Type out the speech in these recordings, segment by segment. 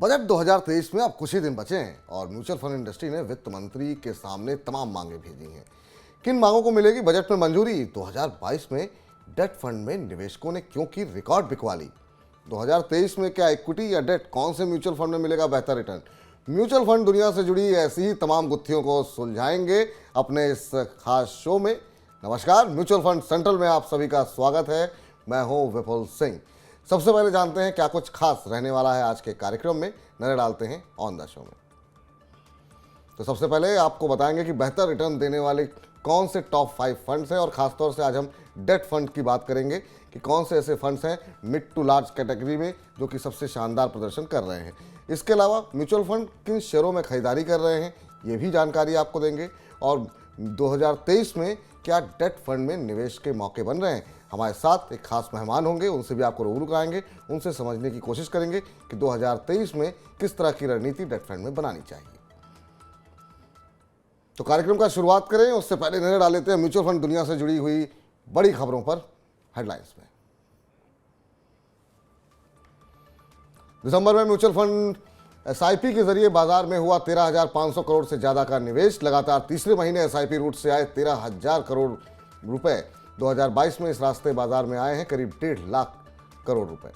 Budget 2023 में अब कुछ ही दिन बचे हैं और म्यूचुअल फंड इंडस्ट्री ने वित्त मंत्री के सामने तमाम मांगे भेजी हैं। किन मांगों को मिलेगी बजट में मंजूरी? 2022 में डेट फंड में निवेशकों ने क्यों की रिकॉर्ड बिकवाली? 2023 में क्या इक्विटी या डेट, कौन से म्यूचुअल फंड में मिलेगा बेहतर रिटर्न? म्यूचुअल फंड दुनिया से जुड़ी ऐसी ही तमाम गुत्थियों को सुलझाएंगे अपने इस खास शो में। नमस्कार, म्यूचुअल फंड सेंट्रल में आप सभी का स्वागत है। मैं हूं विपुल सिंह। सबसे पहले जानते हैं क्या कुछ खास रहने वाला है आज के कार्यक्रम में। नजर डालते हैं ऑन द शो में। तो सबसे पहले आपको बताएंगे कि बेहतर रिटर्न देने वाले कौन से टॉप 5 फंड्स हैं और खासतौर से आज हम डेट फंड की बात करेंगे कि कौन से ऐसे फंड्स हैं मिड टू लार्ज कैटेगरी में जो कि सबसे शानदार प्रदर्शन कर रहे हैं। इसके अलावा म्यूचुअल फंड किन शेयरों में खरीदारी कर रहे हैं ये भी जानकारी आपको देंगे। और 2023 में क्या डेट फंड में निवेश के मौके बन रहे हैं? हमारे साथ एक खास मेहमान होंगे, उनसे भी आपको रूबरू कराएंगे, उनसे समझने की कोशिश करेंगे कि 2023 में किस तरह की रणनीति डेट फंड में बनानी चाहिए। तो कार्यक्रम का शुरुआत करें उससे पहले नजर डाल लेते हैं म्यूचुअल फंड दुनिया से जुड़ी हुई बड़ी खबरों पर हेडलाइंस में। दिसंबर में म्यूचुअल फंड एसआईपी के जरिए बाजार में हुआ 13,500 करोड़ से ज्यादा का निवेश। लगातार तीसरे महीने एसआईपी रूट से आए 13,000 करोड़ रुपए। 2022 में इस रास्ते बाजार में आए हैं करीब 1.5 लाख करोड़ रुपए।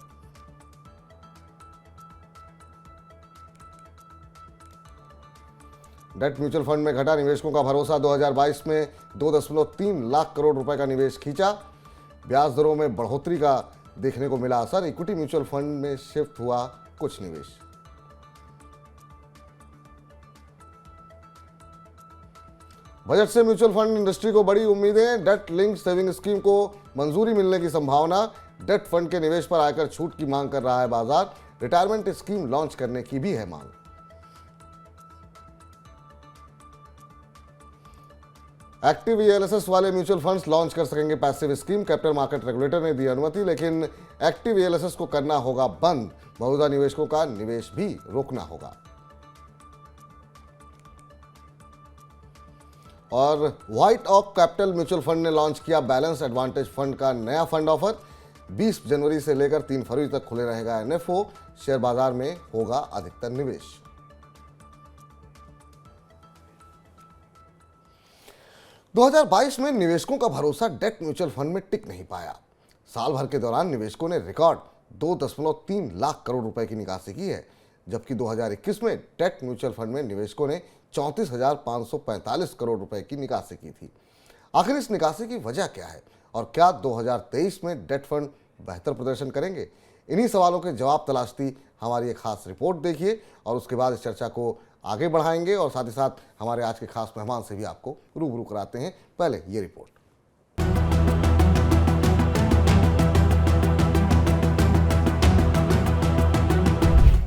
डेट म्यूचुअल फंड में घटा निवेशकों का भरोसा। 2022 में 2.3 लाख करोड़ रुपए का निवेश खींचा। ब्याज दरों में बढ़ोतरी का देखने को मिला असर। इक्विटी म्यूचुअल फंड में शिफ्ट हुआ कुछ निवेश। बजट से म्यूचुअल फंड इंडस्ट्री को बड़ी उम्मीदें। डेट लिंक सेविंग स्कीम को मंजूरी मिलने की संभावना। डेट फंड के निवेश पर आयकर छूट की मांग कर रहा है बाजार। रिटायरमेंट स्कीम लॉन्च करने की भी है मांग। एक्टिव ईएलएसएस वाले म्यूचुअल फंड्स लॉन्च कर सकेंगे passive scheme. Capital market regulator ने दी अनुमति, लेकिन एक्टिव ईएलएसएस को करना होगा बंद। मौजूदा निवेशकों का निवेश भी रोकना होगा। और व्हाइट ऑक कैपिटल म्यूचुअल फंड ने लॉन्च किया बैलेंस एडवांटेज फंड का नया फंड ऑफर। 20 जनवरी से लेकर 3 फरवरी तक खुले रहेगा एनएफओ। शेयर बाजार में होगा अधिकतर निवेश। दो 2022 में निवेशकों का भरोसा डेट म्यूचुअल फंड में टिक नहीं पाया। साल भर के दौरान निवेशकों ने रिकॉर्ड 2.3 लाख करोड़ रुपए की निकासी की है, जबकि 2021 में डेट म्यूचुअल फंड में निवेशकों ने 34,545 करोड़ रुपए की निकासी की थी। आखिर इस निकासी की वजह क्या है और क्या 2023 में डेट फंड बेहतर प्रदर्शन करेंगे? इन्हीं सवालों के जवाब तलाशती हमारी एक खास रिपोर्ट देखिए और उसके बाद इस चर्चा को आगे बढ़ाएंगे और साथ ही साथ हमारे आज के खास मेहमान से भी आपको रूबरू कराते हैं। पहले ये रिपोर्ट।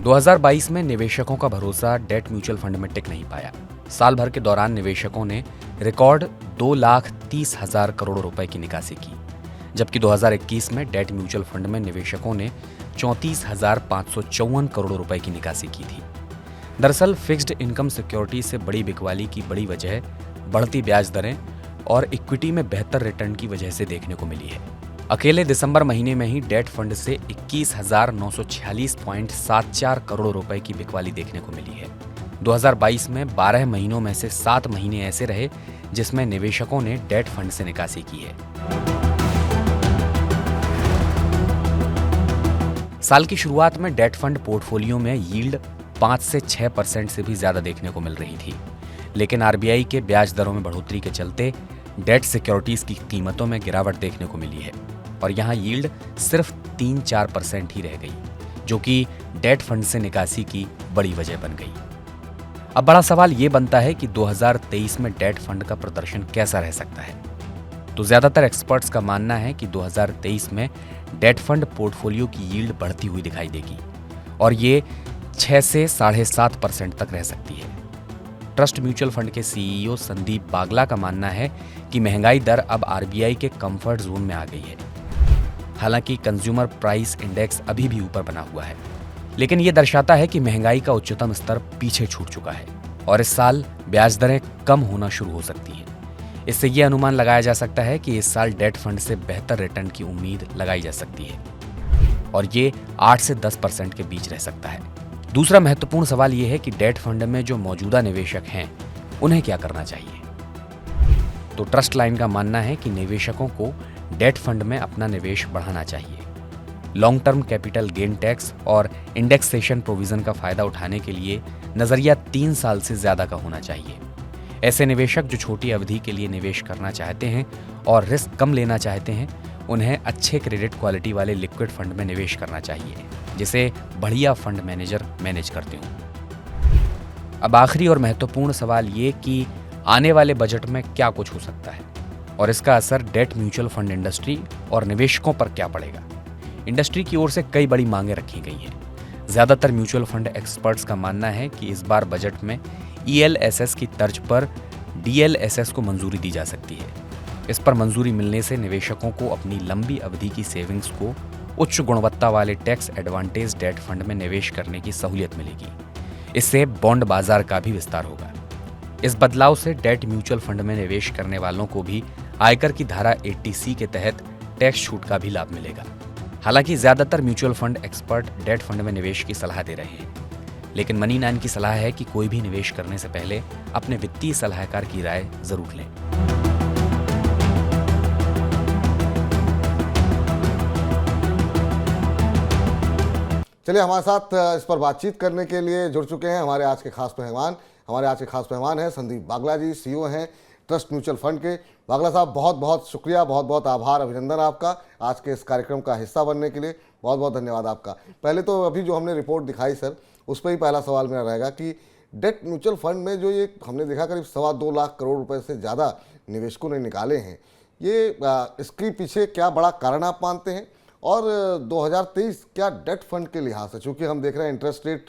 2022 में निवेशकों का भरोसा डेट म्यूचुअल फंड में टिक नहीं पाया। साल भर के दौरान निवेशकों ने रिकॉर्ड 2,30,000 करोड़ रुपए की निकासी की, जबकि 2021 में डेट म्यूचुअल फंड में निवेशकों ने 34,554 करोड़ रुपए की निकासी की थी। दरअसल फिक्स्ड इनकम सिक्योरिटी से बड़ी बिकवाली की बड़ी वजह बढ़ती ब्याज दरें और इक्विटी में बेहतर रिटर्न की वजह से देखने को मिली है। अकेले दिसंबर महीने में ही डेट फंड से 21,946.74 करोड़ रुपए की बिकवाली देखने को मिली है। 2022 में 12 महीनों में से 7 महीने ऐसे रहे जिसमें निवेशकों ने डेट फंड से निकासी की है। साल की शुरुआत में डेट फंड पोर्टफोलियो में यील्ड 5 से 6% से भी ज्यादा देखने को मिल रही थी, लेकिन आरबीआई के ब्याज दरों में बढ़ोतरी के चलते डेट सिक्योरिटीज की कीमतों में गिरावट देखने को मिली है और यहां यील्ड सिर्फ 3-4% ही रह गई, जो कि डेट फंड से निकासी की बड़ी वजह बन गई। अब बड़ा सवाल ये बनता है कि 2023 में डेट फंड का प्रदर्शन कैसा रह सकता है। तो ज्यादातर एक्सपर्ट्स का मानना है कि 2023 में डेट फंड पोर्टफोलियो की यील्ड बढ़ती हुई दिखाई देगी और ये 6 से 7.5% तक रह सकती है। ट्रस्ट म्यूचुअल फंड के सीईओ संदीप बागला का मानना है कि महंगाई दर अब आरबीआई के कंफर्ट जोन में आ गई है। हालांकि कंज्यूमर प्राइस इंडेक्स अभी भी ऊपर बना हुआ है, लेकिन यह दर्शाता है कि महंगाई का उच्चतम स्तर पीछे छूट चुका है और इस साल ब्याज दरें कम होना शुरू हो सकती हैं। इससे यह अनुमान लगाया जा सकता है कि इस साल डेट फंड से बेहतर रिटर्न की उम्मीद लगाई जा सकती है और ये 8 से 10% के बीच रह सकता है। दूसरा महत्वपूर्ण सवाल ये है कि डेट फंड में जो मौजूदा निवेशक हैं उन्हें क्या करना चाहिए। तो ट्रस्ट लाइन का मानना है कि निवेशकों को डेट फंड में अपना निवेश बढ़ाना चाहिए। Long term capital gain tax और इंडेक्सेशन प्रोविजन का फायदा उठाने के लिए नजरिया 3 साल से ज्यादा का होना चाहिए। ऐसे निवेशक जो छोटी अवधि के लिए निवेश करना चाहते हैं और रिस्क कम लेना चाहते हैं, उन्हें अच्छे क्रेडिट क्वालिटी वाले लिक्विड फंड में निवेश करना चाहिए, जिसे बढ़िया फंड मैनेजर मैनेज करते हों। अब आखिरी और महत्वपूर्ण सवाल ये कि आने वाले बजट में क्या कुछ हो सकता है और इसका असर डेट म्यूचुअल फंड इंडस्ट्री और निवेशकों पर क्या पड़ेगा। इंडस्ट्री की ओर से कई बड़ी मांगें रखी गई हैं। ज्यादातर म्यूचुअल फंड एक्सपर्ट्स का मानना है कि इस बार बजट में ELSS की तर्ज पर DLSS को मंजूरी दी जा सकती है। इस पर मंजूरी मिलने से निवेशकों को अपनी लंबी अवधि की सेविंग्स को उच्च गुणवत्ता वाले टैक्स एडवांटेज डेट फंड में निवेश करने की सहूलियत मिलेगी। इससे बॉन्ड बाजार का भी विस्तार होगा। इस बदलाव से डेट म्यूचुअल फंड में निवेश करने वालों को भी आयकर की धारा 80C के तहत टैक्स छूट का भी लाभ मिलेगा। हालांकि ज्यादातर mutual fund expert debt fund में निवेश की सलाह दे रहे हैं, लेकिन मनी 9 की सलाह है कि कोई भी निवेश करने से पहले अपने वित्तीय सलाहकार की राय जरूर लें। चलिए, हमारे साथ इस पर बातचीत करने के लिए जुड़ चुके हैं हमारे आज के खास मेहमान। हमारे आज के खास मेहमान हैं संदीप बागला जी, CEO हैं ट्रस्ट म्यूचुअल फंड के। बागला साहब, बहुत बहुत शुक्रिया, बहुत बहुत आभार, अभिनंदन आपका आज के इस कार्यक्रम का हिस्सा बनने के लिए। बहुत बहुत धन्यवाद आपका। पहले तो अभी जो हमने रिपोर्ट दिखाई सर, उस पर ही पहला सवाल मेरा रहेगा कि डेट म्यूचुअल फंड में जो ये हमने देखा करीब 2.25 लाख करोड़ रुपए से ज़्यादा निवेशकों ने निकाले हैं, ये इसके पीछे क्या बड़ा कारण आप मानते हैं? और 2023 क्या डेट फंड के लिहाज से, चूँकि हम देख रहे हैं इंटरेस्ट रेट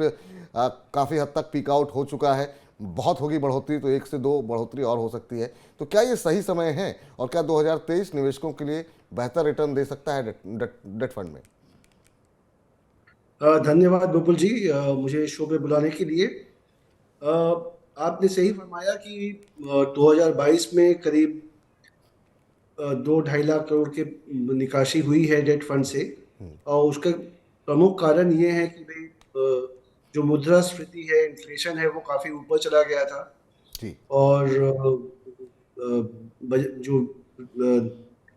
काफ़ी हद तक पीक आउट हो चुका है, बहुत होगी बढ़ोतरी, तो 1 से 2 बढ़ोतरी और हो सकती है, तो क्या ये सही समय है और क्या 2023 निवेशकों के लिए बेहतर रिटर्न दे सकता है डेट फंड में? धन्यवाद विपुल जी, मुझे शो पे बुलाने के लिए। आपने सही फरमाया कि 2022 में करीब 2-2.5 लाख करोड़ के निकासी हुई है डेट फंड से, और उसका प्रमुख कारण ये है कि भाई जो मुद्रास्फीति है, इन्फ्लेशन है, वो काफ़ी ऊपर चला गया था जी। और जो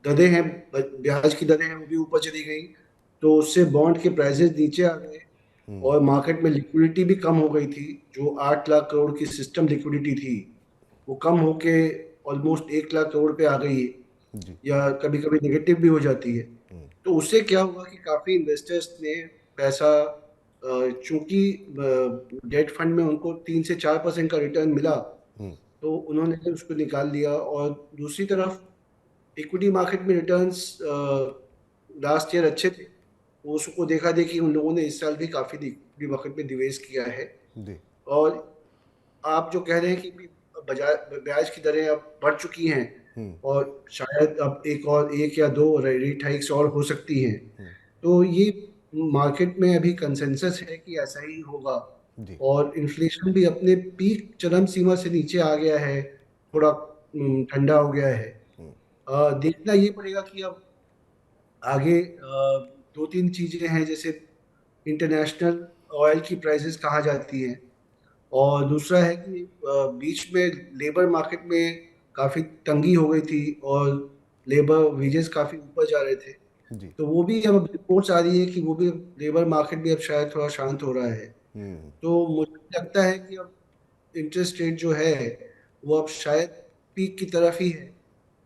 दरें हैं, ब्याज की दरें हैं, वो भी ऊपर चली गई, तो उससे बॉन्ड के प्राइसेस नीचे आ गए और मार्केट में लिक्विडिटी भी कम हो गई थी। जो 8 लाख करोड़ की सिस्टम लिक्विडिटी थी, वो कम होके ऑलमोस्ट 1 लाख करोड़ पे आ गई है, या कभी कभी नेगेटिव भी हो जाती है। तो उससे क्या हुआ कि काफ़ी इन्वेस्टर्स ने पैसा, चूंकि डेट फंड में उनको 3 से 4% का रिटर्न मिला, तो उन्होंने उसको निकाल लिया। और दूसरी तरफ इक्विटी मार्केट में रिटर्न्स लास्ट ईयर अच्छे थे, उसको देखा देखी उन लोगों ने इस साल भी काफ़ी इक्विटी मार्केट में निवेश किया है। और आप जो कह रहे हैं कि ब्याज की दरें अब बढ़ चुकी हैं और शायद अब एक या दो रेट हाइक्स और हो सकती हैं, तो ये मार्केट में अभी कंसेंसस है कि ऐसा ही होगा। और इन्फ्लेशन भी अपने पीक चरम सीमा से नीचे आ गया है, थोड़ा ठंडा हो गया है। देखना ये पड़ेगा कि अब आगे 2-3 चीज़ें हैं, जैसे इंटरनेशनल ऑयल की प्राइसेस कहाँ जाती हैं, और दूसरा है कि बीच में लेबर मार्केट में काफ़ी तंगी हो गई थी और लेबर वेजेस काफ़ी ऊपर जा रहे थे, तो वो भी अब रिपोर्ट्स आ रही है कि वो भी लेबर मार्केट भी अब शायद थोड़ा शांत हो रहा है। तो मुझे लगता है कि अब इंटरेस्ट रेट जो है वो अब शायद पीक की तरफ ही है,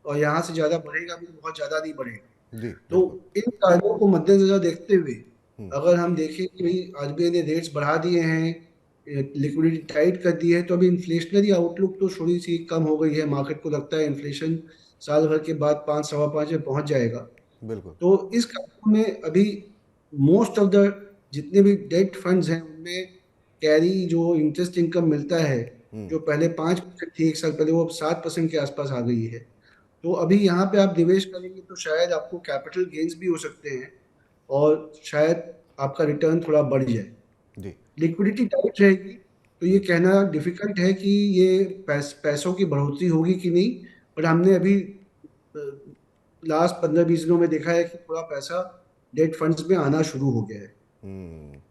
और यहाँ से ज़्यादा बढ़ेगा भी, बहुत ज़्यादा नहीं बढ़ेगा। तो इन कारणों को मद्देनजर देखते हुए अगर हम देखें कि भाई RBI ने रेट्स बढ़ा दिए हैं, लिक्विडिटी टाइट कर दी है, तो अभी इन्फ्लेशनरी आउटलुक तो थोड़ी सी कम हो गई है। मार्केट को लगता है इन्फ्लेशन साल भर के बाद 5-5.25 में पहुंच जाएगा। बिल्कुल। तो इस कारण में अभी मोस्ट ऑफ द जितने भी डेट फंड्स हैं, उनमें कैरी जो इंटरेस्ट इनकम मिलता है, जो पहले 5% थी 1 साल पहले, वो अब 7% के आसपास आ गई है। तो अभी यहाँ पे आप निवेश करेंगे तो शायद आपको कैपिटल गेन्स भी हो सकते हैं और शायद आपका रिटर्न थोड़ा बढ़ जाए। लिक्विडिटी टाइट रहेगी, तो ये कहना डिफिकल्ट है कि ये पैसों की बढ़ोतरी होगी कि नहीं, पर हमने अभी लास्ट 15-20 दिनों में देखा है कि थोड़ा पैसा डेट फंड्स में आना शुरू हो गया है।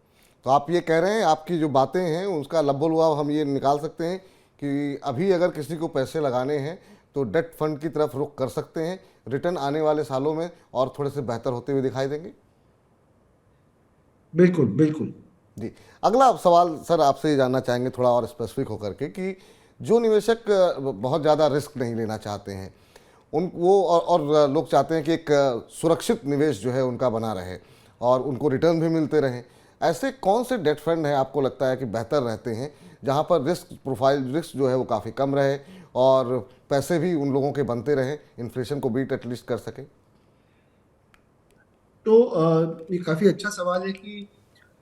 तो आप ये कह रहे हैं, आपकी जो बातें हैं उसका लब्बो-लुआब हम ये निकाल सकते हैं कि अभी अगर किसी को पैसे लगाने हैं तो डेट फंड की तरफ रुख कर सकते हैं, रिटर्न आने वाले सालों में और थोड़े से बेहतर होते हुए दिखाई देंगे। बिल्कुल बिल्कुल। जी, अगला सवाल सर आपसे ये जानना चाहेंगे थोड़ा और स्पेसिफिक होकर के कि जो निवेशक बहुत ज़्यादा रिस्क नहीं लेना चाहते हैं, उन वो और लोग चाहते हैं कि एक सुरक्षित निवेश जो है उनका बना रहे और उनको रिटर्न भी मिलते रहें, ऐसे कौन से डेट फंड हैं आपको लगता है कि बेहतर रहते हैं, जहां पर रिस्क जो है वो काफ़ी कम रहे और पैसे भी उन लोगों के बनते रहें, इन्फ्लेशन को बीट एटलीस्ट कर सकें? तो ये काफ़ी अच्छा सवाल है कि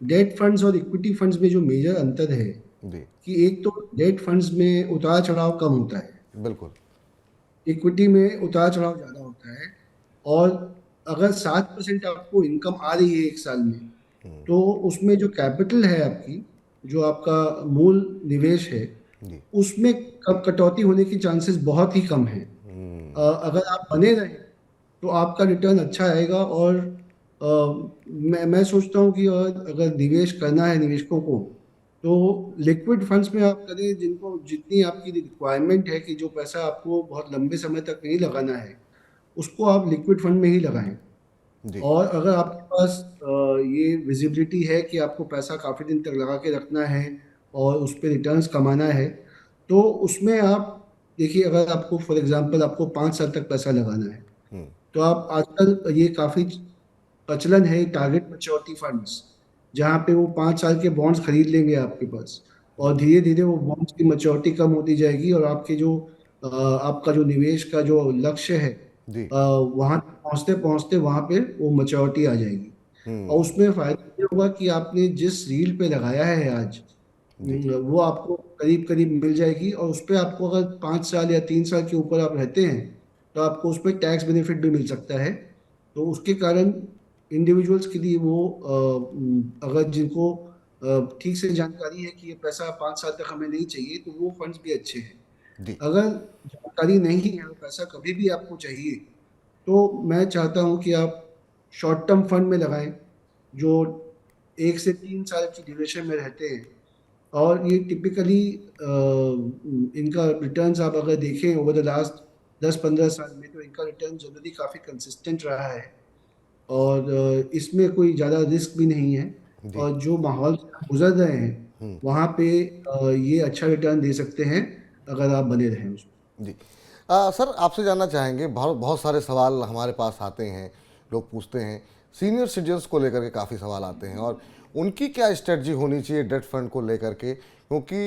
डेट फंड्स और इक्विटी फंड्स में जो मेजर अंतर है जी, कि एक तो डेट फंड्स में उतार चढ़ाव कम होता है, बिल्कुल। इक्विटी में उतार चढ़ाव ज़्यादा होता है। और अगर 7% आपको इनकम आ रही है एक साल में, तो उसमें जो कैपिटल है आपकी, जो आपका मूल निवेश है, जी। उसमें कटौती होने की चांसेस बहुत ही कम है। अगर आप बने रहें तो आपका रिटर्न अच्छा आएगा। और मैं सोचता हूँ कि अगर निवेश करना है निवेशकों को, तो लिक्विड फंड्स में आप करें, जिनको जितनी आपकी रिक्वायरमेंट है कि जो पैसा आपको बहुत लंबे समय तक नहीं लगाना है, उसको आप लिक्विड फंड में ही लगाएं। जी, और अगर आपके पास ये विजिबिलिटी है कि आपको पैसा काफ़ी दिन तक लगा के रखना है और उस पर रिटर्न्स कमाना है, तो उसमें आप देखिए, अगर आपको फॉर एग्जांपल आपको 5 साल तक पैसा लगाना है, तो आप आजकल ये काफ़ी प्रचलन है टारगेट मैच्योरिटी फंड्स, जहाँ पे वो 5 साल के बॉन्ड्स खरीद लेंगे आपके पास, और धीरे धीरे वो बॉन्ड्स की मैच्योरिटी कम होती जाएगी और आपके जो आपका जो निवेश का जो लक्ष्य है, जी। वहाँ पहुँचते पहुँचते वहाँ पे वो मैच्योरिटी आ जाएगी। और उसमें फायदा ये होगा कि आपने जिस रील पे लगाया है आज, जी, वो आपको करीब करीब मिल जाएगी। और उस पर आपको अगर 5 साल या 3 साल के ऊपर आप रहते हैं, तो आपको उस पर टैक्स बेनिफिट भी मिल सकता है। तो उसके कारण इंडिविजुअल्स के लिए वो अगर जिनको ठीक से जानकारी है कि ये पैसा 5 साल तक हमें नहीं चाहिए, तो वो फंड्स भी अच्छे हैं। जी, अगर जानकारी नहीं है और पैसा कभी भी आपको चाहिए, तो मैं चाहता हूँ कि आप शॉर्ट टर्म फंड में लगाएं, जो 1 से 3 साल की ड्यूरेशन में रहते हैं। और ये टिपिकली इनका रिटर्न्स आप अगर देखें ओवर द लास्ट 10-15 साल में, तो इनका रिटर्न जनरली काफ़ी कंसिस्टेंट रहा है। और इसमें कोई ज़्यादा रिस्क भी नहीं है। जी, और जो माहौल से आप गुजर रहे हैं, वहाँ पे ये अच्छा रिटर्न दे सकते हैं अगर आप बने रहें उसमें। जी। सर आपसे जानना चाहेंगे, बहुत बहुत सारे सवाल हमारे पास आते हैं, लोग पूछते हैं, सीनियर सिटीजन्स को लेकर के काफ़ी सवाल आते हैं और उनकी क्या स्ट्रेटजी होनी चाहिए डेट फंड को लेकर के, क्योंकि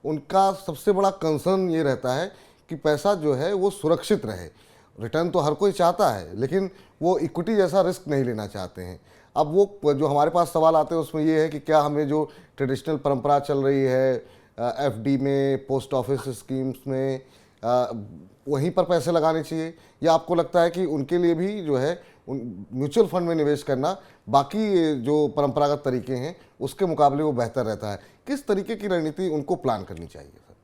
उनका सबसे बड़ा कंसर्न ये रहता है कि पैसा जो है वो सुरक्षित रहे। रिटर्न तो हर कोई चाहता है, लेकिन वो इक्विटी जैसा रिस्क नहीं लेना चाहते हैं। अब वो जो हमारे पास सवाल आते हैं उसमें ये है कि क्या हमें जो ट्रेडिशनल परंपरा चल रही है एफडी में, पोस्ट ऑफिस स्कीम्स में, वहीं पर पैसे लगाने चाहिए, या आपको लगता है कि उनके लिए भी जो है म्यूचुअल फंड में निवेश करना बाकी जो परंपरागत तरीके हैं उसके मुकाबले वो बेहतर रहता है? किस तरीके की रणनीति उनको प्लान करनी चाहिए सर?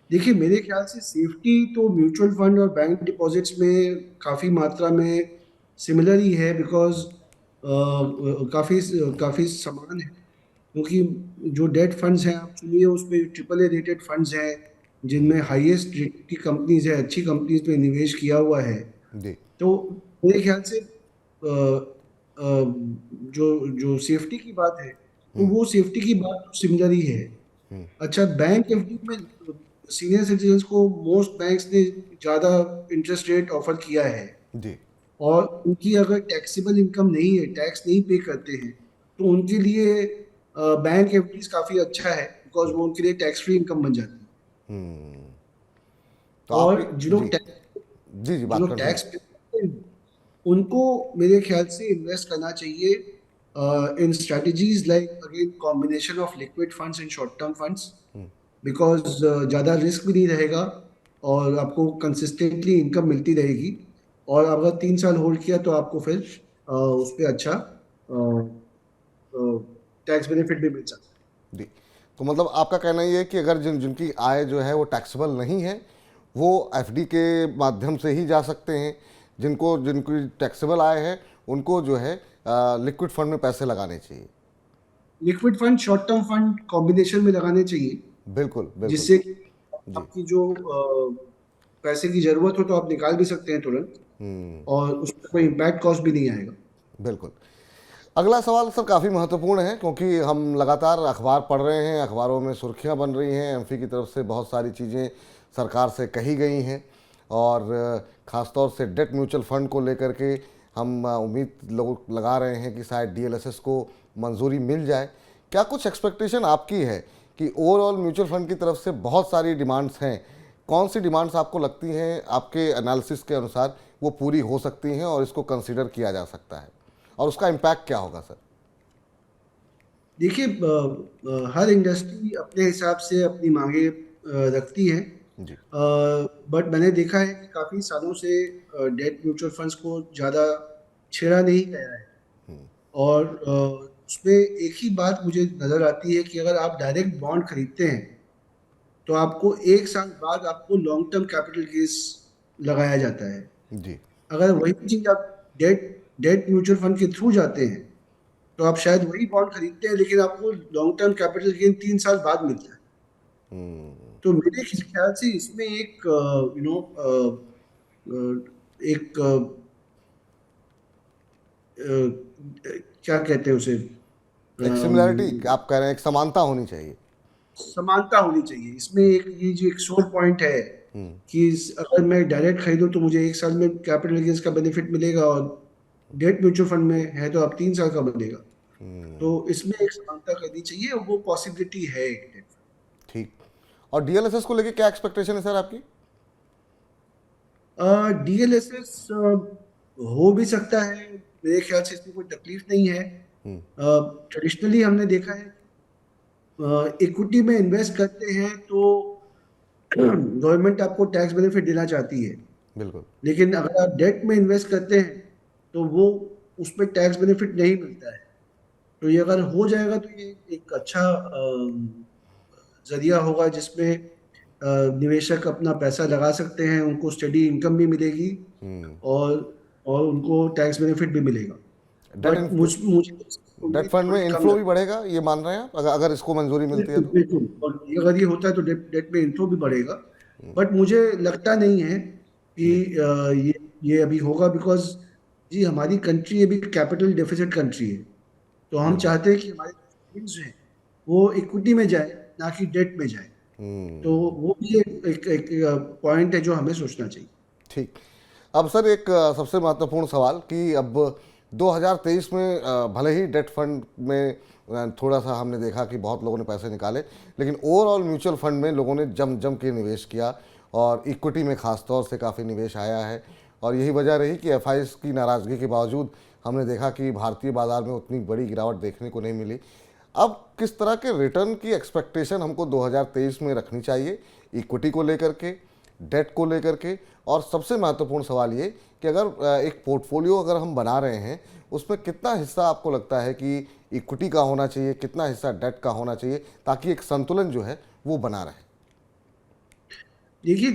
देखिए, मेरे ख्याल से सेफ्टी तो म्यूचुअल फंड और बैंक डिपॉजिट्स में काफ़ी मात्रा में सिमिलर ही है, बिकॉज काफ़ी काफ़ी समान है। क्योंकि जो डेट फंड्स हैं, आप सुनिए, उसमें ट्रिपल ए रेटेड फंड्स हैं, जिनमें हाईएस्ट रेटेड की कंपनीज है, अच्छी कंपनीज में निवेश किया हुआ है। जी, तो मेरे ख्याल से जो जो सेफ्टी की बात है, तो वो सेफ्टी की बात तो सिमिलर ही है। अच्छा, बैंक एफडी में सीनियर सिटीजन्स को मोस्ट बैंक्स ने ज़्यादा इंटरेस्ट रेट ऑफर किया है। जी, और उनकी अगर टैक्सेबल इनकम नहीं है, टैक्स नहीं पे करते हैं, तो उनके लिए बैंक एफडीज काफ़ी अच्छा है, बिकॉज वो उनके लिए टैक्स फ्री इनकम बन जाती है। तो आप और जो जी, लोग जी, जी, जो बात लोग कंटिन्यू। टैक्स पे करते हैं, उनको मेरे ख्याल से इन्वेस्ट करना चाहिए in strategies like, again, combination of liquid funds and short term funds, because ज़्यादा रिस्क भी नहीं रहेगा और आपको कंसिस्टेंटली इनकम मिलती रहेगी। और अगर 3 साल होल्ड किया, तो आपको फिर उस पर अच्छा टैक्स बेनिफिट भी मिल सकता जी, तो मतलब आपका कहना ये है कि अगर जिनकी आय जो है वो टैक्सेबल नहीं है, वो एफडी के माध्यम से ही जा सकते हैं। जिनकी टैक्सेबल आय है, उनको जो है लिक्विड फंड में पैसे लगाने चाहिए। Liquid fund short term fund combination में लगाने चाहिए, बिल्कुल बिल्कुल। जिससे कि जी। आपकी जो पैसे की जरूरत हो तो आप निकाल भी सकते हैं तुरंत, और उसमें कोई इम्पैक्ट कॉस्ट भी नहीं आएगा। बिल्कुल। अगला सवाल सर काफ़ी महत्वपूर्ण है, क्योंकि हम लगातार अखबार पढ़ रहे हैं, अखबारों में सुर्खियां बन रही हैं, एमपी की तरफ से बहुत सारी चीज़ें सरकार से कही गई हैं, और ख़ासतौर से डेट म्यूचुअल फंड को लेकर के हम उम्मीद लोग लगा रहे हैं कि शायद डीएलएसएस को मंजूरी मिल जाए। क्या कुछ एक्सपेक्टेशन आपकी है कि ओवरऑल म्यूचुअल फंड की तरफ से बहुत सारी डिमांड्स हैं, कौन सी डिमांड्स आपको लगती हैं आपके एनालिसिस के अनुसार वो पूरी हो सकती हैं और इसको कंसीडर किया जा सकता है, और उसका इम्पैक्ट क्या होगा सर? देखिए, हर इंडस्ट्री अपने हिसाब से अपनी मांगे रखती है, जी। बट मैंने देखा है कि काफ़ी सालों से डेट म्यूचुअल फंड्स को ज़्यादा छेड़ा नहीं गया है। और उसमें एक ही बात मुझे नज़र आती है कि अगर आप डायरेक्ट बॉन्ड खरीदते हैं तो आपको 1 साल बाद आपको लॉन्ग टर्म कैपिटल गेन्स लगाया जाता है। जी। अगर वही चीज़ आप डेट डेट म्यूचुअल फंड के थ्रू जाते हैं तो आप शायद वही बॉन्ड खरीदते हैं, लेकिन आपको लॉन्ग टर्म कैपिटल गेन 3 साल बाद मिलता है। तो मेरे ख्याल से इसमें एक एक क्या कहते हैं उसे, एक सिमिलैरिटी आप कह रहे हैं, एक समानता होनी चाहिए। समानता होनी चाहिए इसमें। एक ये जो एक सोल पॉइंट है कि अगर मैं डायरेक्ट खरीदूं तो मुझे 1 साल में कैपिटल गेन्स का बेनिफिट मिलेगा, और डेट म्यूचुअल फंड में है तो आप 3 साल का मिलेगा। तो इसमें एक समानता करनी चाहिए, और वो पॉसिबिलिटी है एक डेट फंड। ठीक। और डीएलएसएस को लेके क्या एक्सपेक्टेशन है सर आपकी? डीएलएसएस हो भी सकता है, मेरे ख्याल से इसमें कोई तकलीफ नहीं है। ट्रेडिशनली हमने देखा है इक्विटी में इन्वेस्ट करते हैं तो गवर्नमेंट आपको टैक्स बेनिफिट देना चाहती है, बिल्कुल। लेकिन अगर आप डेट में इन्वेस्ट करते हैं तो वो उसमें टैक्स बेनिफिट नहीं मिलता है। तो ये अगर हो जाएगा तो ये एक अच्छा जरिया होगा जिसमें निवेशक अपना पैसा लगा सकते हैं, उनको स्टडी इनकम भी मिलेगी, और और उनको टैक्स बेनिफिट भी मिलेगा। डेट बट मुझे डेट उम्मीद फंड में थोड़ी कम इनफ्लो भी लगती बढ़ेगा, ये मान रहे हैं आप, अगर इसको मंजूरी है। मिलती है बिल्कुल तो? बिल्कुल, और अगर ये होता है तो डेट में इन्फ्लो भी बढ़ेगा। बट मुझे लगता नहीं है कि जी। ये अभी होगा, बिकॉज जी हमारी कंट्री अभी कैपिटल डेफिसिट कंट्री है। तो हम बिल्कुल। चाहते हैं कि हमारे savings जो है वो इक्विटी में जाए, ना कि डेट में जाए। तो वो भी एक पॉइंट है जो हमें सोचना चाहिए। ठीक। अब सर एक सबसे महत्वपूर्ण सवाल कि अब 2023 में भले ही डेट फंड में थोड़ा सा हमने देखा कि बहुत लोगों ने पैसे निकाले, लेकिन ओवरऑल म्यूचुअल फंड में लोगों ने जम जम के निवेश किया, और इक्विटी में खास तौर से काफ़ी निवेश आया है। और यही वजह रही कि एफआईज की नाराज़गी के बावजूद हमने देखा कि भारतीय बाजार में उतनी बड़ी गिरावट देखने को नहीं मिली। अब किस तरह के रिटर्न की एक्सपेक्टेशन हमको 2023 में रखनी चाहिए, इक्विटी को लेकर के, डेट को लेकर के? और सबसे महत्वपूर्ण सवाल ये कि अगर एक पोर्टफोलियो अगर हम बना रहे हैं, उसमें कितना हिस्सा आपको लगता है कि इक्विटी का होना चाहिए, कितना हिस्सा डेट का होना चाहिए, ताकि एक संतुलन जो है वो बना रहे? देखिए,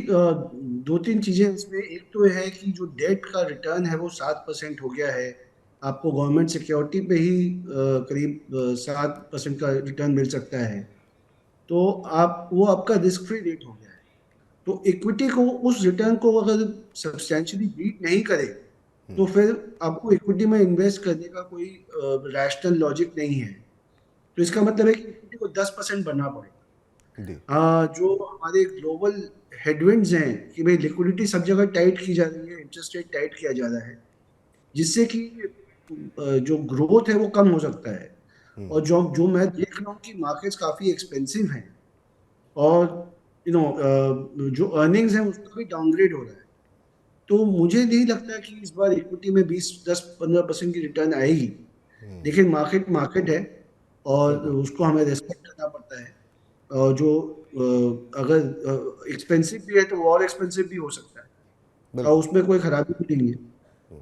2-3 चीजें इसमें। एक तो है कि जो डेट का रिटर्न है वो 7% हो गया है। आपको गवर्नमेंट सिक्योरिटी पे ही करीब 7% का रिटर्न मिल सकता है। तो आप वो आपका रिस्क फ्री रेट हो गया है। तो इक्विटी को उस रिटर्न को अगर सब्सटेंशियली बीट नहीं करे तो फिर आपको इक्विटी में इन्वेस्ट करने का कोई रैशनल लॉजिक नहीं है। तो इसका मतलब है कि इक्विटी को 10% बढ़ना पड़ेगा। जी। जो हमारे ग्लोबल हेडविंड्स हैं कि भाई लिक्विडिटी सब जगह टाइट की जा रही है, इंटरेस्ट रेट टाइट किया जा रहा है, जिससे कि जो ग्रोथ है वो कम हो सकता है। और जो जो मैं देख रहा हूँ कि मार्केट्स काफी एक्सपेंसिव हैं, और जो अर्निंग्स हैं उसका भी डाउनग्रेड हो रहा है। तो मुझे नहीं लगता कि इस बार इक्विटी में 10-15% की रिटर्न आएगी। लेकिन मार्केट मार्केट है, और बिल्कुल। उसको हमें रेस्पेक्ट करना पड़ता है। जो अगर एक्सपेंसिव भी है तो और एक्सपेंसिव भी हो सकता है, और बिल्कुल। उसमें कोई खराबी भी नहीं है।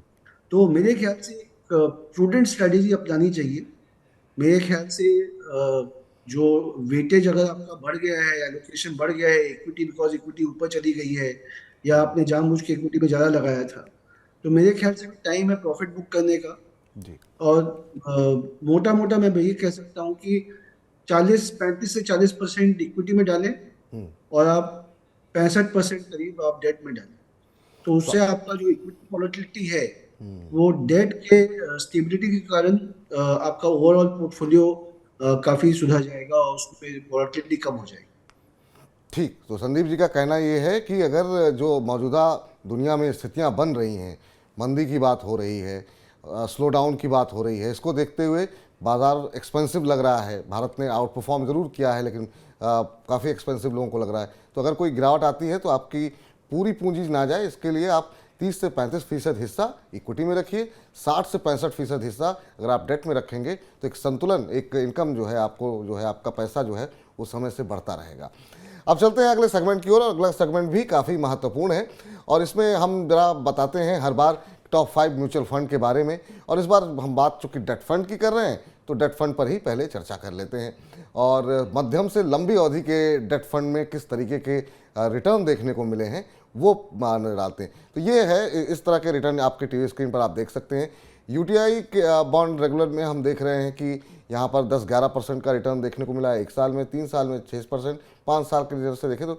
तो मेरे ख्याल से एक प्रूडेंट स्ट्रेटेजी अपनानी चाहिए। मेरे ख्याल से जो वेटेज अगर आपका बढ़ गया है, एलोकेशन बढ़ गया है इक्विटी, बिकॉज इक्विटी ऊपर चली गई है, या आपने जानबूझ के इक्विटी में ज़्यादा लगाया था, तो मेरे ख्याल से भी टाइम है प्रॉफिट बुक करने का। जी। और मोटा मोटा मैं ये कह सकता हूँ कि 35 से 40% इक्विटी में डालें हम्म। और आप 65% करीब आप डेट में डालें। तो उससे तो आपका जो इक्विटी वॉलेटिलिटी है वो डेट के स्टेबिलिटी के कारण आपका ओवरऑल पोर्टफोलियो काफी सुधर जाएगा और उसमें वॉलेटिलिटी कम हो जाएगी। ठीक, तो संदीप जी का कहना ये है कि अगर जो मौजूदा दुनिया में स्थितियां बन रही हैं, मंदी की बात हो रही है, स्लो डाउन की बात हो रही है, इसको देखते हुए बाज़ार एक्सपेंसिव लग रहा है। भारत ने आउट परफॉर्म ज़रूर किया है, लेकिन काफ़ी एक्सपेंसिव लोगों को लग रहा है। तो अगर कोई गिरावट आती है तो आपकी पूरी पूंजी ना जाए, इसके लिए आप 30 से 35% हिस्सा इक्विटी में रखिए, 60 से 65% हिस्सा अगर आप डेट में रखेंगे तो एक संतुलन, एक इनकम जो है आपको, जो है आपका पैसा जो है वो समय से बढ़ता रहेगा। अब चलते हैं अगले सेगमेंट की ओर, और अगला सेगमेंट भी काफ़ी महत्वपूर्ण है और इसमें हम जरा बताते हैं हर बार टॉप 5 म्यूचुअल फंड के बारे में। और इस बार हम बात चूंकि डेट फंड की कर रहे हैं तो डेट फंड पर ही पहले चर्चा कर लेते हैं, और मध्यम से लंबी अवधि के डेट फंड में किस तरीके के रिटर्न देखने को मिले हैं वो मान डालते हैं। तो ये है, इस तरह के रिटर्न आपके टीवी स्क्रीन पर आप देख सकते हैं। यूटीआई के बॉन्ड रेगुलर में हम देख रहे हैं कि यहाँ पर 10-11% का रिटर्न देखने को मिला है 1 साल में, 3 साल में 6%, 5 साल के रिजल्ट से देखें तो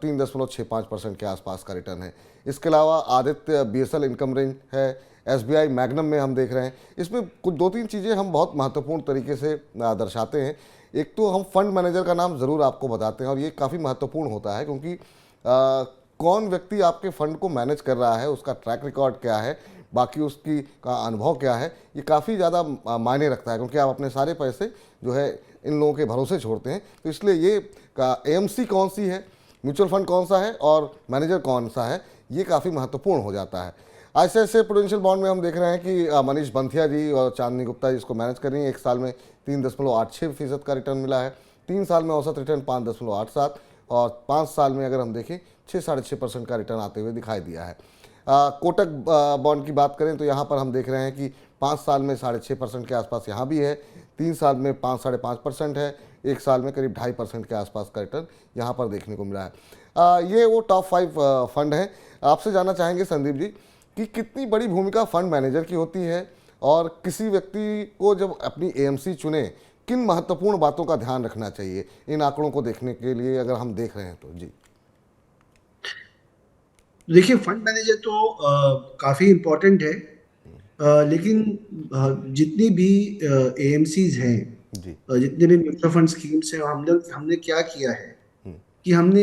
3.65% के आसपास का रिटर्न है। इसके अलावा आदित्य बीएसएल इनकम रेंज है, एसबीआई मैग्नम में हम देख रहे हैं। इसमें कुछ 2-3 चीज़ें हम बहुत महत्वपूर्ण तरीके से दर्शाते हैं। एक तो हम फंड मैनेजर का नाम ज़रूर आपको बताते हैं, और ये काफ़ी महत्वपूर्ण होता है क्योंकि कौन व्यक्ति आपके फंड को मैनेज कर रहा है, उसका ट्रैक रिकॉर्ड क्या है, बाकी उसकी का अनुभव क्या है, ये काफ़ी ज़्यादा मायने रखता है, क्योंकि आप अपने सारे पैसे जो है इन लोगों के भरोसे छोड़ते हैं। तो इसलिए ये का एएमसी कौन सी है, म्यूचुअल फंड कौन सा है और मैनेजर कौन सा है, ये काफ़ी महत्वपूर्ण हो जाता है। ICICI प्रूडेंशियल बॉन्ड में हम देख रहे हैं कि मनीष बंथिया जी और चांदनी गुप्ता जी इसको मैनेज कर रही हैं। 1 साल में 3.86% का रिटर्न मिला है, 3 साल में औसत रिटर्न 5.87, और 5 साल में अगर हम देखें 6-6.5% का रिटर्न आते हुए दिखाई दिया है। कोटक बॉन्ड की बात करें तो यहाँ पर हम देख रहे हैं कि 5 साल में 6.5% के आसपास यहाँ भी है, 3 साल में 5-5.5% है, 1 साल में करीब 2.5% के आसपास का रिटर्न यहाँ पर देखने को मिला है। ये वो टॉप 5 फंड हैं। आपसे जानना चाहेंगे संदीप जी कि कितनी बड़ी भूमिका फंड मैनेजर की होती है, और किसी व्यक्ति को जब अपनी एएमसी चुने किन महत्वपूर्ण बातों का ध्यान रखना चाहिए इन आंकड़ों को देखने के लिए, अगर हम देख रहे हैं तो। जी देखिए, फंड मैनेजर तो काफी इम्पोर्टेंट है, लेकिन जितनी भी एएमसीज हैं, जी। जितने भी म्यूचुअल फंड स्कीम्स हैं, हमने क्या किया है कि हमने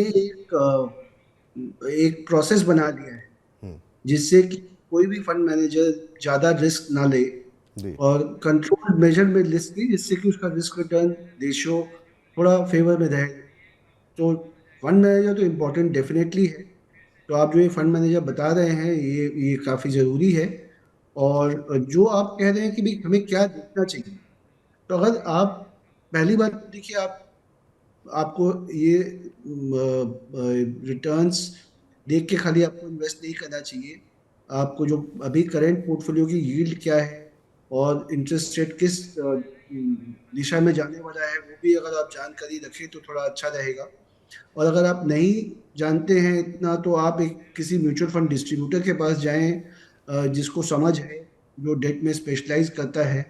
एक प्रोसेस बना दिया है जिससे कि कोई भी फंड मैनेजर ज्यादा रिस्क ना ले, जी। और कंट्रोल्ड मेजर में रिस्क ली, जिससे कि उसका रिस्क रिटर्न रेशियो थोड़ा फेवर में रहे। तो फंड मैनेजर तो इम्पोर्टेंट डेफिनेटली है। तो आप जो ये फंड मैनेजर बता रहे हैं ये काफी जरूरी है। और जो आप कह रहे हैं कि भाई हमें क्या देखना चाहिए, तो अगर आप पहली बात तो देखिए, आपको ये रिटर्न्स देख के खाली आपको इन्वेस्ट नहीं करना चाहिए। आपको जो अभी करेंट पोर्टफोलियो की यील्ड क्या है और इंटरेस्ट रेट किस दिशा में जाने वाला है, वो भी अगर आप जानकारी रखें तो थोड़ा अच्छा रहेगा। और अगर आप नहीं जानते हैं इतना, तो आप किसी म्यूचुअल फंड डिस्ट्रीब्यूटर के पास जाएं जिसको समझ है, जो डेट में स्पेशलाइज करता है।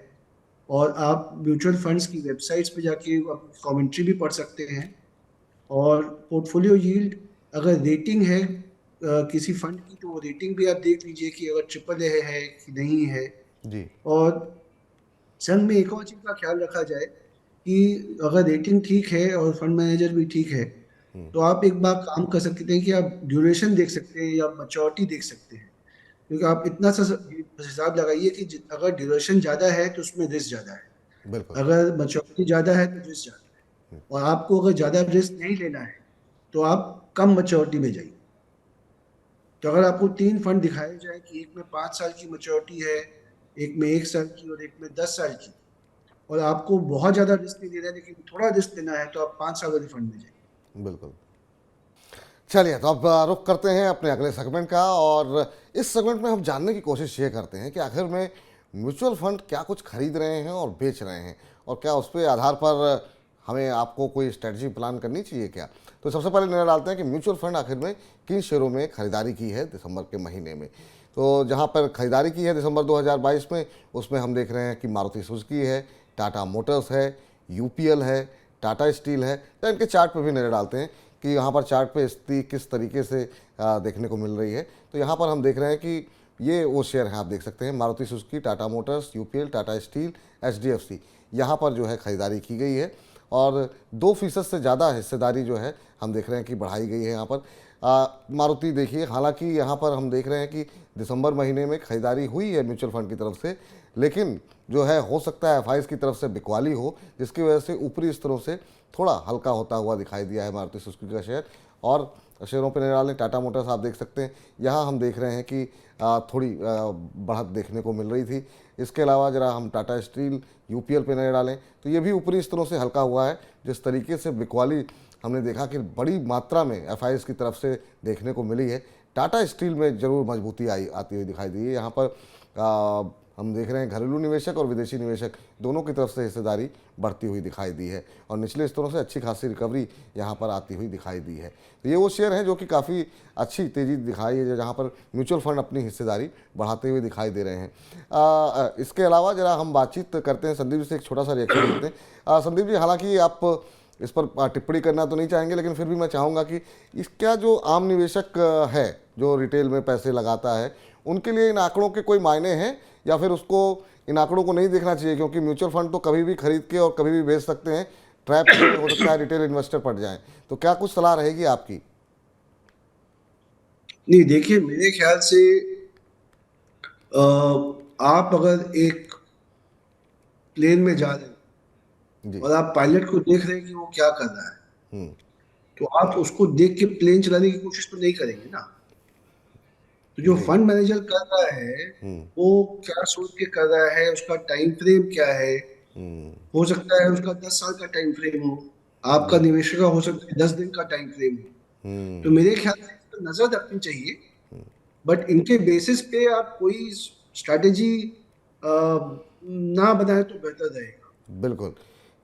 और आप म्यूचुअल फंड्स की वेबसाइट्स पे जाके कमेंट्री भी पढ़ सकते हैं। और पोर्टफोलियो यील्ड, अगर रेटिंग है किसी फंड की, तो वो रेटिंग भी आप देख लीजिए कि अगर AAA है कि नहीं है। जी। और संग में एक और चीज का ख्याल रखा जाए कि अगर रेटिंग ठीक है और फंड मैनेजर भी ठीक है, तो आप एक बार काम कर सकते हैं कि आप ड्यूरेशन देख सकते हैं या मैच्योरिटी देख सकते हैं। क्योंकि आप इतना सा हिसाब लगाइए कि अगर ड्यूरेशन ज्यादा है तो उसमें रिस्क ज्यादा है, बिल्कुल। अगर मैच्योरिटी ज्यादा है तो रिस्क ज्यादा है। और आपको अगर ज्यादा रिस्क नहीं लेना है तो आप कम मैच्योरिटी में जाइए। तो अगर आपको 3 फंड दिखाए जाए कि एक में 5 साल की मैच्योरिटी है, एक में 1 साल की और एक में 10 साल की, और आपको बहुत ज्यादा रिस्क नहीं लेना है लेकिन थोड़ा रिस्क लेना है, तो आप 5 साल वाले फंड में जाइए। बिल्कुल। चलिए, तो अब रुख करते हैं अपने अगले सेगमेंट का, और इस सेगमेंट में हम जानने की कोशिश ये करते हैं कि आखिर में म्यूचुअल फंड क्या कुछ खरीद रहे हैं और बेच रहे हैं, और क्या उस पे आधार पर हमें आपको कोई स्ट्रेटजी प्लान करनी चाहिए क्या। तो सबसे पहले निर्णय डालते हैं कि म्यूचुअल फंड आखिर में किन शेयरों में खरीदारी की है दिसंबर के महीने में। तो जहां पर खरीदारी की है दिसंबर 2022 में, उसमें हम देख रहे हैं कि मारुति सुजुकी है, टाटा मोटर्स है, यूपीएल है, टाटा स्टील है। तो इनके चार्ट पर भी नज़र डालते हैं कि यहाँ पर चार्ट पे स्थिति किस तरीके से देखने को मिल रही है। तो यहाँ पर हम देख रहे हैं कि ये वो शेयर हैं, आप देख सकते हैं, Maruti Suzuki, Tata Motors, UPL, Tata steel, HDFC, यहाँ पर जो है खरीदारी की गई है और 2% से ज़्यादा हिस्सेदारी जो है हम देख रहे हैं कि बढ़ाई गई है यहाँ पर। मारुति देखिए, हालांकि यहाँ पर हम देख रहे हैं कि दिसंबर महीने में खरीदारी हुई है म्यूचुअल फंड की तरफ से, लेकिन जो है हो सकता है एफआईज की तरफ से बिकवाली हो, जिसकी वजह से ऊपरी स्तरों से थोड़ा हल्का होता हुआ दिखाई दिया है मारुति सुजुकी का शेयर। और शेयरों पर नजर डालें, टाटा मोटर्स आप देख सकते हैं, यहाँ हम देख रहे हैं कि थोड़ी बढ़त देखने को मिल रही थी। इसके अलावा जरा हम टाटा स्टील, यूपीएल पे नजर डालें तो ये भी ऊपरी स्तरों से हल्का हुआ है। जिस तरीके से बिकवाली हमने देखा कि बड़ी मात्रा में एफआईज की तरफ से देखने को मिली है, टाटा स्टील में ज़रूर मजबूती आती हुई दिखाई दी है। यहाँ पर हम देख रहे हैं घरेलू निवेशक और विदेशी निवेशक दोनों की तरफ से हिस्सेदारी बढ़ती हुई दिखाई दी है और निचले स्तरों से अच्छी खासी रिकवरी यहाँ पर आती हुई दिखाई दी है। तो ये वो शेयर हैं जो कि काफ़ी अच्छी तेज़ी दिखाई है, जहाँ पर म्यूचुअल फंड अपनी हिस्सेदारी बढ़ाते हुए दिखाई दे रहे हैं। इसके अलावा जरा हम बातचीत करते हैं, संदीप जी से एक छोटा सा रिएक्शन लेते हैं। संदीप जी, हालांकि आप इस पर टिप्पणी करना तो नहीं चाहेंगे, लेकिन फिर भी मैं चाहूँगा कि इसका जो आम निवेशक है जो रिटेल में पैसे लगाता है, उनके लिए इन आंकड़ों के कोई मायने हैं या फिर उसको इन आंकड़ों को नहीं देखना चाहिए, क्योंकि म्यूचुअल फंड तो कभी भी खरीद के और कभी भी बेच सकते हैं, ट्रैप हो सकता है रिटेल इन्वेस्टर पड़ जाएं। तो क्या कुछ सलाह रहेगी आपकी? नहीं, देखिए, मेरे ख्याल से आप अगर एक प्लेन में जा रहे हैं जी। और आप पायलट को देख रहे हैं कि वो क्या कर रहा है, तो आप उसको देख के प्लेन चलाने की कोशिश तो नहीं करेंगे ना। तो जो फंड मैनेजर कर रहा है वो क्या सोच के कर रहा है, उसका टाइम फ्रेम क्या है। हो सकता है उसका 10 साल का टाइम फ्रेम हो, आपका निवेशक का हो सकता है 10 दिन का टाइम फ्रेम हो। तो मेरे ख्याल से इस पर नजर रखनी चाहिए, बट इनके बेसिस पे आप कोई स्ट्रैटेजी ना बनाए तो बेहतर रहेगा। बिल्कुल,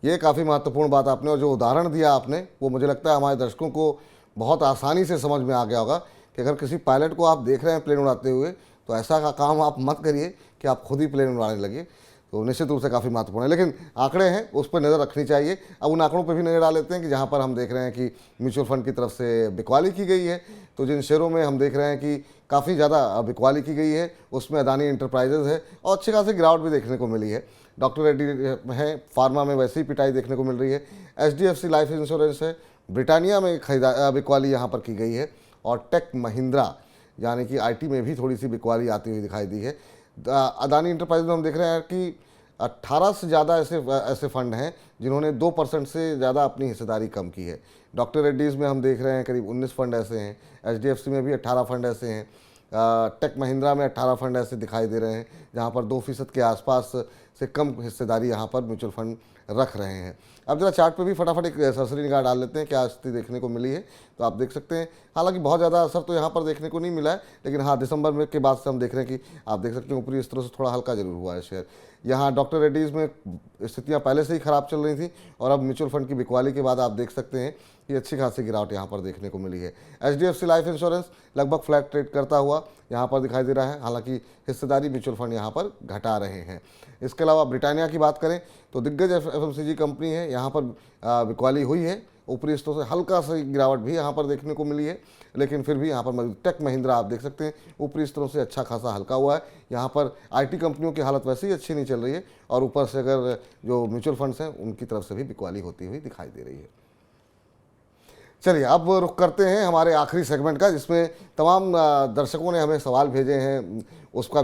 ये काफ़ी महत्वपूर्ण बात आपने, और जो उदाहरण दिया आपने वो मुझे लगता है हमारे दर्शकों को बहुत आसानी से समझ में आ गया होगा कि अगर किसी पायलट को आप देख रहे हैं प्लेन उड़ाते हुए, तो ऐसा का काम आप मत करिए कि आप खुद ही प्लेन उड़ाने लगे। तो निश्चित रूप से काफ़ी महत्वपूर्ण है, लेकिन आंकड़े हैं उस पर नज़र रखनी चाहिए। अब उन आंकड़ों पर भी नज़र डाल लेते हैं कि जहाँ पर हम देख रहे हैं कि म्यूचुअल फंड की तरफ से बिकवाली की गई है। तो जिन शेयरों में हम देख रहे हैं कि काफ़ी ज़्यादा बिकवाली की गई है, उसमें अदानी एंटरप्राइजेज है और अच्छी खासी गिरावट भी देखने को मिली है। डॉक्टर रेड्डी है, फार्मा में वैसे ही पिटाई देखने को मिल रही है। एचडीएफसी लाइफ इंश्योरेंस है, ब्रिटानिया में बिकवाली यहाँ पर की गई है और टेक महिंद्रा यानी कि आईटी में भी थोड़ी सी बिकवाली आती हुई दिखाई दी है। अदानी इंटरप्राइज में हम देख रहे हैं कि 18 से ज़्यादा ऐसे फंड हैं जिन्होंने 2% से ज़्यादा अपनी हिस्सेदारी कम की है। डॉक्टर रेड्डीज़ में हम देख रहे हैं करीब 19 फंड ऐसे हैं, एचडीएफसी में भी 18 फंड ऐसे हैं, टेक महिंद्रा में 18 फंड ऐसे दिखाई दे रहे हैं जहां पर 2% के आसपास से कम हिस्सेदारी यहां पर म्यूचुअल फंड रख रहे हैं। अब जरा चार्ट पे भी फटाफट एक सरसरी निगाह डाल लेते हैं क्या स्थिति देखने को मिली है। तो आप देख सकते हैं, हालांकि बहुत ज़्यादा असर तो यहाँ पर देखने को नहीं मिला है, लेकिन हाँ दिसंबर में के बाद से हम देख रहे हैं कि आप देख सकते हैं ऊपरी स्तरों से थोड़ा हल्का जरूर हुआ है शेयर। यहाँ डॉक्टर रेड्डीज़ में स्थितियाँ पहले से ही खराब चल रही थी और अब म्यूचुअल फंड की बिकवाली के बाद आप देख सकते हैं कि अच्छी खासी गिरावट यहाँ पर देखने को मिली है। एचडीएफसी लाइफ इंश्योरेंस लगभग फ्लैट ट्रेड करता हुआ यहाँ पर दिखाई दे रहा है, हालांकि हिस्सेदारी म्यूचुअल फंड यहाँ पर घटा रहे हैं। इसके अलावा ब्रिटानिया की बात करें तो दिग्गज एफएमसीजी कंपनी है, यहाँ पर बिकवाली हुई है, ऊपरी स्तरों से हल्का सी गिरावट भी यहाँ पर देखने को मिली है, लेकिन फिर भी यहाँ पर मौजूद टेक महिंद्रा आप देख सकते हैं ऊपरी स्तरों से अच्छा खासा हल्का हुआ है। यहाँ पर आईटी कंपनियों की हालत वैसे ही अच्छी नहीं चल रही है और ऊपर से अगर जो म्यूचुअल फंड्स हैं उनकी तरफ से भी बिकवाली होती हुई दिखाई दे रही है। चलिए अब रुख करते हैं हमारे आखिरी सेगमेंट का, जिसमें तमाम दर्शकों ने हमें सवाल भेजे हैं, उस पर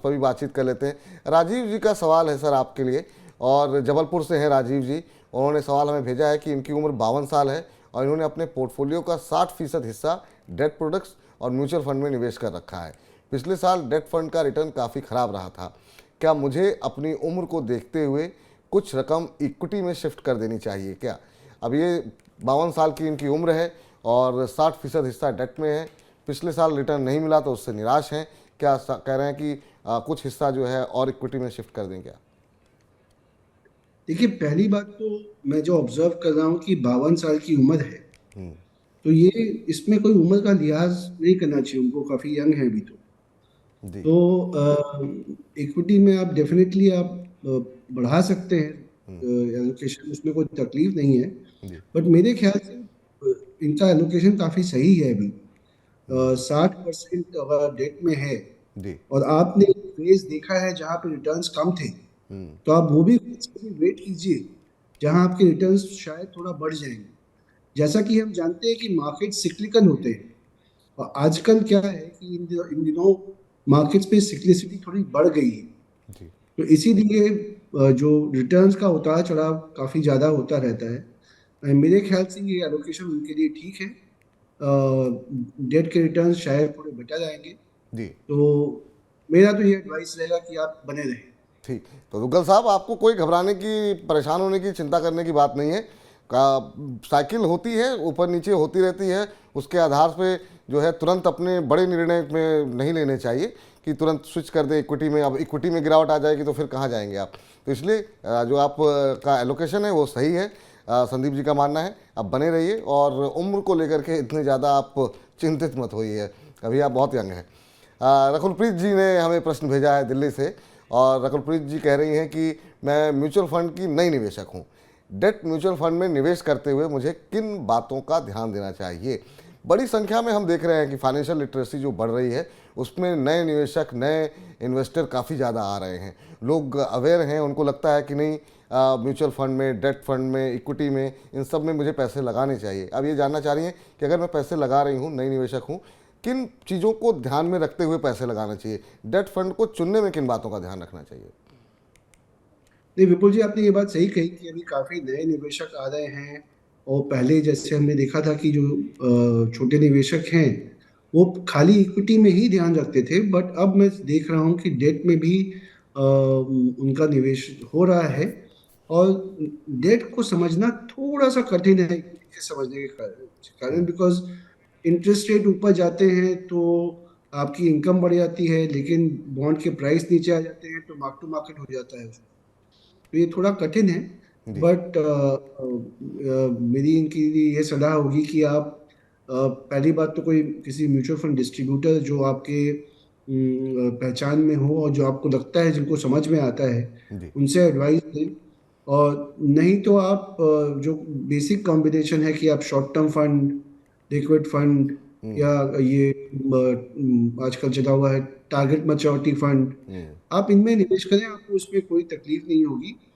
भी बातचीत कर लेते हैं। राजीव जी का सवाल है सर आपके लिए, और जबलपुर से हैं राजीव जी। उन्होंने सवाल हमें भेजा है कि इनकी उम्र 52 साल है और इन्होंने अपने पोर्टफोलियो का 60% हिस्सा डेट प्रोडक्ट्स और म्यूचुअल फंड में निवेश कर रखा है। पिछले साल डेट फंड का रिटर्न काफ़ी ख़राब रहा था। क्या मुझे अपनी उम्र को देखते हुए कुछ रकम इक्विटी में शिफ्ट कर देनी चाहिए क्या? अब ये 52 साल की इनकी उम्र है और 60% हिस्सा डेट में है। पिछले साल रिटर्न नहीं मिला तो उससे निराश हैं। क्या कह रहे हैं कि कुछ हिस्सा जो है और इक्विटी में शिफ्ट कर दें क्या? देखिए, पहली बात तो मैं जो ऑब्जर्व कर रहा हूँ कि 52 साल की उम्र है, तो ये इसमें कोई उम्र का लिहाज नहीं करना चाहिए, उनको काफ़ी यंग है अभी तो। जी। तो इक्विटी में आप डेफिनेटली आप बढ़ा सकते हैं एलोकेशन, उसमें कोई तकलीफ नहीं है। जी। बट मेरे ख्याल से इनका एलोकेशन काफ़ी सही है अभी। 60% अगर डेट में है जी। और आपने फेज देखा है जहाँ पे रिटर्न्स कम थे, तो आप वो भी वेट कीजिए जहाँ आपके रिटर्न्स शायद थोड़ा बढ़ जाएंगे। जैसा कि हम जानते हैं कि मार्केट सिक्लिकल होते हैं, और आजकल क्या है कि इन दिनों मार्केट्स पे सिक्लिसिटी थोड़ी बढ़ गई है। जी। तो इसीलिए जो रिटर्न्स का उतार चढ़ाव काफ़ी ज़्यादा होता रहता है। मेरे ख्याल से ये एलोकेशन उनके लिए ठीक है। डेट के रिटर्न्स शायद थोड़े बचा जाएंगे। जी। तो मेरा तो ये एडवाइस रहेगा कि आप बने रहें। ठीक। तो दुग्गल साहब, आपको कोई घबराने की, परेशान होने की, चिंता करने की बात नहीं है। का साइकिल होती है, ऊपर नीचे होती रहती है। उसके आधार पे जो है तुरंत अपने बड़े निर्णय में नहीं लेने चाहिए कि तुरंत स्विच कर दे इक्विटी में। अब इक्विटी में गिरावट आ जाएगी तो फिर कहाँ जाएंगे आप। तो इसलिए जो आप का एलोकेशन है वो सही है। संदीप जी का मानना है आप बने रहिए, और उम्र को लेकर के इतने ज़्यादा आप चिंतित मत होइए। अभी आप बहुत यंग हैं। रकुलप्रीत जी ने हमें प्रश्न भेजा है दिल्ली से, और रकुलप्रीत जी कह रही हैं कि मैं म्यूचुअल फंड की नई निवेशक हूं। डेट म्यूचुअल फंड में निवेश करते हुए मुझे किन बातों का ध्यान देना चाहिए। बड़ी संख्या में हम देख रहे हैं कि फाइनेंशियल लिटरेसी जो बढ़ रही है उसमें नए निवेशक, नए इन्वेस्टर काफ़ी ज़्यादा आ रहे हैं। लोग अवेयर हैं, उनको लगता है कि नहीं, म्यूचुअल फंड में, डेट फंड में, इक्विटी में, इन सब में मुझे पैसे लगाने चाहिए। अब ये जानना चाह रही हैं कि अगर मैं पैसे लगा रही हूँ, नई निवेशक हूँ, किन चीज़ों को ध्यान में रखते हुए पैसे लगाना चाहिए। डेट फंड को चुनने में किन बातों का ध्यान रखना चाहिए। नहीं, विपुल जी, आपने ये बात सही कही कि अभी काफी नए निवेशक आ रहे हैं। और पहले जैसे हमने देखा था कि जो छोटे निवेशक हैं वो खाली इक्विटी में ही ध्यान रखते थे, बट अब मैं देख रहा हूँ कि डेट में भी उनका निवेश हो रहा है। और डेट को समझना थोड़ा सा कठिन है इक्विटी के समझने के कारण, बिकॉज इंटरेस्ट रेट ऊपर जाते हैं तो आपकी इनकम बढ़ जाती है, लेकिन बॉन्ड के प्राइस नीचे आ जाते हैं तो मार्क टू मार्केट हो जाता है। तो ये थोड़ा कठिन है। जी। बट मेरी इनकी ये सलाह होगी कि आप पहली बात तो कोई किसी म्यूचुअल फंड डिस्ट्रीब्यूटर जो आपके पहचान में हो और जो आपको लगता है, जिनको समझ में आता है, जी। उनसे एडवाइस लें। और नहीं तो आप जो बेसिक कॉम्बिनेशन है कि आप short term fund, liquid fund, या ये आजकल चला हुआ है टारगेट मैच्योरिटी फंड, आप इनमें निवेश करें, आपको इसमें कोई तकलीफ नहीं होगी। ठीक।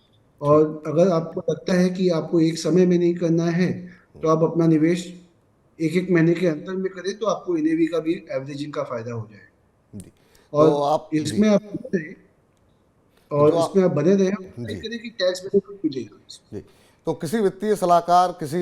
और अगर आपको लगता है कि आपको एक समय में नहीं करना है, तो आप अपना निवेश एक एक महीने के अंतर में करें, तो आपको एनएवी का भी एवरेजिंग का फायदा हो जाए। जी। और तो आप जी, इसमें आप बने रहें, तो जो और इसमें आप बने रहें, ट्राई जी। करें कि टैक्स बेनिफिट मिलेगा। जी। तो किसी वित्तीय सलाहकार, किसी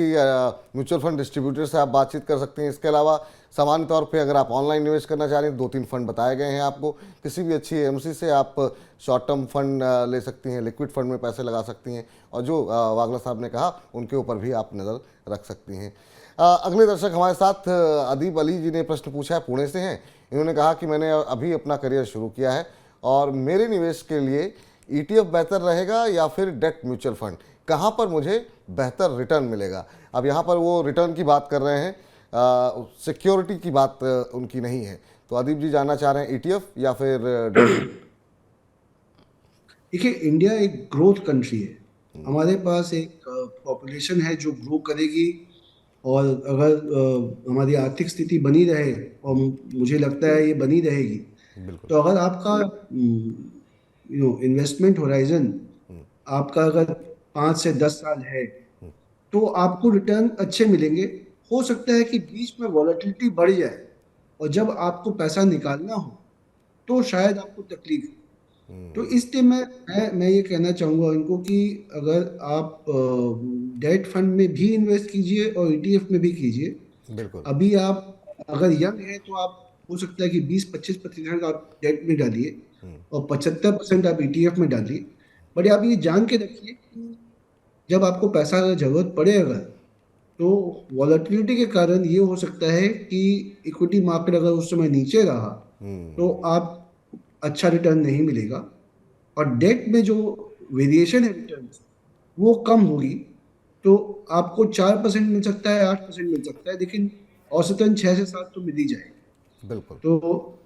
म्यूचुअल फंड डिस्ट्रीब्यूटर से आप बातचीत कर सकते हैं। इसके अलावा सामान्य तौर पे अगर आप ऑनलाइन निवेश करना चाह रहे हैं, 2-3 फंड बताए गए हैं आपको। किसी भी अच्छी एमसी से आप शॉर्ट टर्म फंड ले सकती हैं, लिक्विड फंड में पैसे लगा सकती हैं, और जो वागला साहब ने कहा उनके ऊपर भी आप नज़र रख सकती हैं। अगले दर्शक हमारे साथ अदीब अली जी ने प्रश्न पूछा है, पुणे से हैं। इन्होंने कहा कि मैंने अभी अपना करियर शुरू किया है और मेरे निवेश के लिए ईटीएफ बेहतर रहेगा या फिर डेट म्यूचुअल फंड, कहाँ पर मुझे बेहतर रिटर्न मिलेगा। अब यहाँ पर वो रिटर्न की बात कर रहे हैं, सिक्योरिटी की बात उनकी नहीं है। तो अदीप जी जानना चाह रहे हैं ईटीएफ या फिर डेट फंड। देखिए, इंडिया एक ग्रोथ कंट्री है। हमारे पास एक पॉपुलेशन है जो ग्रो करेगी। और अगर हमारी आर्थिक स्थिति बनी रहे, और मुझे लगता है ये बनी रहेगी, बिल्कुल। तो अगर आपका इन्वेस्टमेंट होराइजन आपका अगर 5 से 10 साल है, तो आपको रिटर्न अच्छे मिलेंगे। हो सकता है कि बीच में वॉलेटिलिटी बढ़ जाए, और जब आपको पैसा निकालना हो तो शायद आपको तकलीफ हो। तो इसलिए मैं ये कहना चाहूंगा इनको कि अगर आप डेट फंड में भी इन्वेस्ट कीजिए और ईटीएफ में भी कीजिए। बिल्कुल। अभी आप अगर यंग हैं तो आप, हो सकता है कि 20-25% आप डेट में डालिए और 75% आप ईटीएफ में डालिए। बट आप ये जान के रखिए कि जब आपको पैसा अगर जरूरत पड़े, अगर, तो वॉलेटिलिटी के कारण ये हो सकता है कि इक्विटी मार्केट अगर उस समय नीचे रहा, तो आप अच्छा रिटर्न नहीं मिलेगा। और डेट में जो वेरिएशन है रिटर्न, वो कम होगी। तो आपको 4% मिल सकता है, 8% मिल सकता है, लेकिन औसतन 6 से 7 तो मिल ही जाएगा। बिल्कुल। तो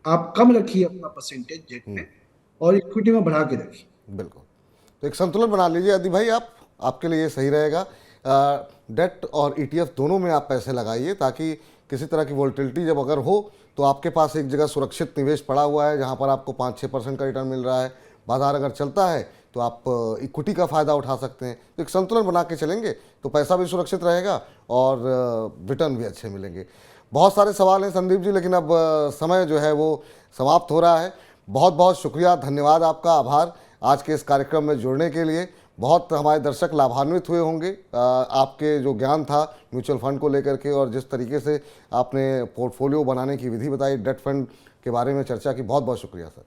आप कम रखिए अपना परसेंटेज जेट में और इक्विटी में बढ़ा के रखिए। बिल्कुल। तो एक संतुलन बना लीजिए आदि भाई, आप आपके लिए ये सही रहेगा। डेट और ईटीएफ दोनों में आप पैसे लगाइए ताकि किसी तरह की वोलेटिलिटी जब अगर हो तो आपके पास एक जगह सुरक्षित निवेश पड़ा हुआ है जहां पर आपको 5-6% का रिटर्न मिल रहा है। बाजार अगर चलता है तो आप इक्विटी का फ़ायदा उठा सकते हैं। तो एक संतुलन बना के चलेंगे तो पैसा भी सुरक्षित रहेगा और रिटर्न भी अच्छे मिलेंगे। बहुत सारे सवाल हैं संदीप जी, लेकिन अब समय जो है वो समाप्त हो रहा है। बहुत बहुत शुक्रिया, धन्यवाद, आपका आभार आज के इस कार्यक्रम में जुड़ने के लिए। बहुत हमारे दर्शक लाभान्वित हुए होंगे आपके जो ज्ञान था म्यूचुअल फंड को लेकर के, और जिस तरीके से आपने पोर्टफोलियो बनाने की विधि बताई, डेट फंड के बारे में चर्चा की। बहुत बहुत शुक्रिया सर।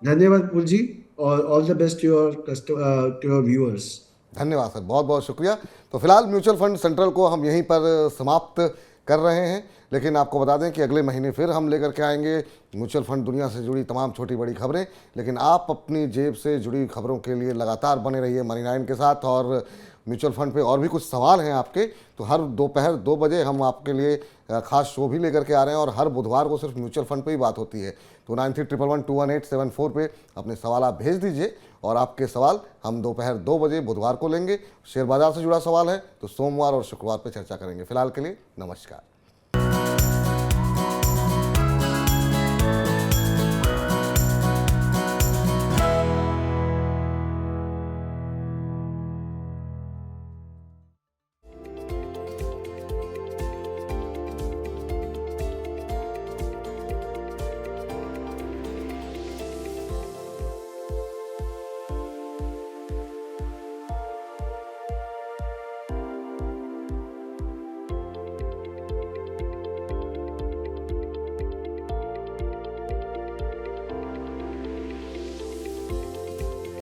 धन्यवाद पुल जी, और all the best to your viewers. धन्यवाद सर, बहुत बहुत शुक्रिया। तो फिलहाल म्यूचुअल फंड सेंट्रल को हम यहीं पर समाप्त कर रहे हैं, लेकिन आपको बता दें कि अगले महीने फिर हम लेकर के आएंगे म्यूचुअल फंड दुनिया से जुड़ी तमाम छोटी बड़ी खबरें। लेकिन आप अपनी जेब से जुड़ी खबरों के लिए लगातार बने रहिए मनी 9 के साथ। और म्यूचुअल फंड पे और भी कुछ सवाल हैं आपके तो हर दोपहर 2 बजे हम आपके लिए खास शो भी लेकर के आ रहे हैं, और हर बुधवार को सिर्फ म्यूचुअल फंड पे ही बात होती है। तो 9311211874 पे अपने सवाल आप भेज दीजिए, और आपके सवाल हम दोपहर 2 बजे बुधवार को लेंगे। शेयर बाजार से जुड़ा सवाल है तो सोमवार और शुक्रवार पर चर्चा करेंगे। फिलहाल के लिए नमस्कार।